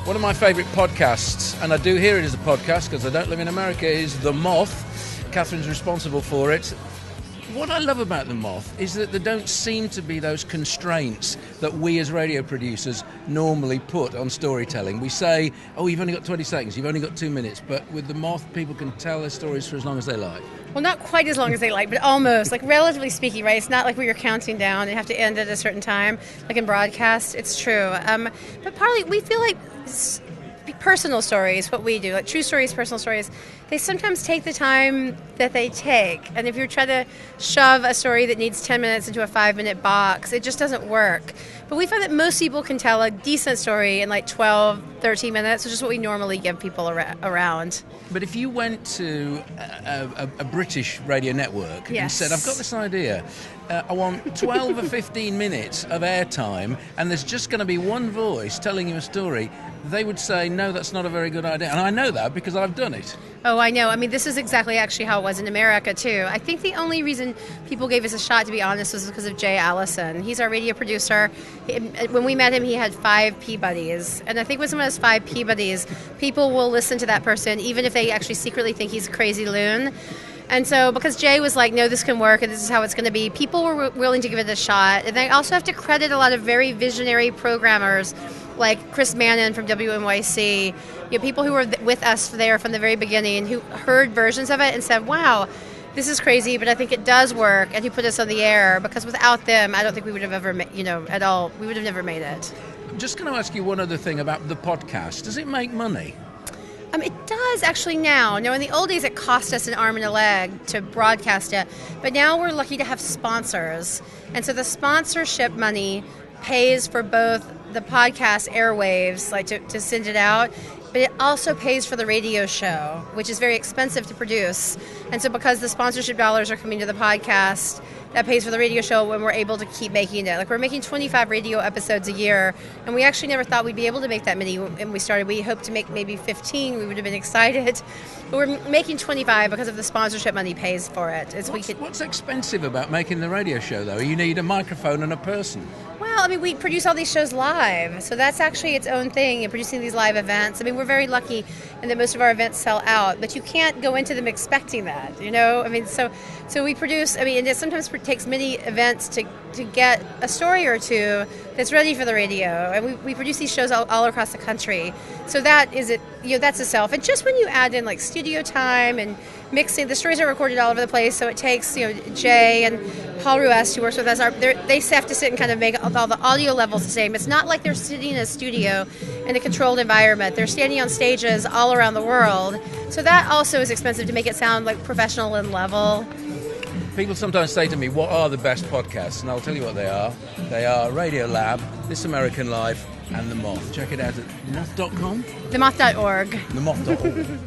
One of my favourite podcasts, and I do hear it as a podcast because I don't live in America, is The Moth. Catherine's responsible for it. What I love about The Moth is that there don't seem to be those constraints that we as radio producers normally put on storytelling. We say, oh, you've only got 20 seconds, you've only got 2 minutes, but with The Moth, people can tell their stories for as long as they like. Well, not quite as long as they like, but almost. Like, relatively speaking, right? It's not like where you're counting down and have to end at a certain time, like in broadcast. It's true. But partly, we feel like personal stories, what we do, like true stories, personal stories, they sometimes take the time that they take. And if you try to shove a story that needs 10 minutes into a 5-minute box, it just doesn't work. But we find that most people can tell a decent story in like 12, 13 minutes, which is what we normally give people around. But if you went to a British radio network and said, I've got this idea, I want 12 or 15 minutes of airtime, and there's just going to be one voice telling you a story, they would say, no, that's not a very good idea. And I know that because I've done it. Oh, I know. I mean, this is exactly actually how it was in America, too. I think the only reason people gave us a shot, to be honest, was because of Jay Allison. He's our radio producer. When we met him, he had 5 Peabodys. And I think when someone has 5 Peabodys, people will listen to that person, even if they actually secretly think he's a crazy loon. And so because Jay was like, no, this can work and this is how it's going to be, people were willing to give it a shot. And I also have to credit a lot of very visionary programmers like Chris Mannon from WNYC, you know, people who were with us there from the very beginning, who heard versions of it and said, wow, this is crazy, but I think it does work, and who put us on the air, because without them, I don't think we would have ever, at all, we would have never made it. I'm just going to ask you one other thing about the podcast. Does it make money? It does actually now. Now, in the old days, it cost us an arm and a leg to broadcast it, but now we're lucky to have sponsors. And so the sponsorship money pays for both the podcast airwaves, like to send it out, but it also pays for the radio show, which is very expensive to produce. And so because the sponsorship dollars are coming to the podcast, that pays for the radio show when we're able to keep making it. Like, we're making 25 radio episodes a year, and we actually never thought we'd be able to make that many when we started. We hoped to make maybe 15. We would have been excited. But we're making 25 because of the sponsorship money pays for it. What's expensive about making the radio show, though? You need a microphone and a person. Well, we produce all these shows live, so that's actually its own thing, producing these live events. We're very lucky in that most of our events sell out, but you can't go into them expecting that, So we produce, and it sometimes takes many events to get a story or two that's ready for the radio, and we produce these shows all across the country. So that is it, that's itself. And just when you add in like studio time and mixing, the stories are recorded all over the place, so it takes, Jay and Paul Ruest, who works with us, they have to sit and kind of make all the audio levels the same. It's not like they're sitting in a studio in a controlled environment. They're standing on stages all around the world. So that also is expensive to make it sound like professional and level. People sometimes say to me, what are the best podcasts? And I'll tell you what they are. They are Radio Lab, This American Life, and The Moth. Check it out at moth.com. Themoth.org. Themoth.org.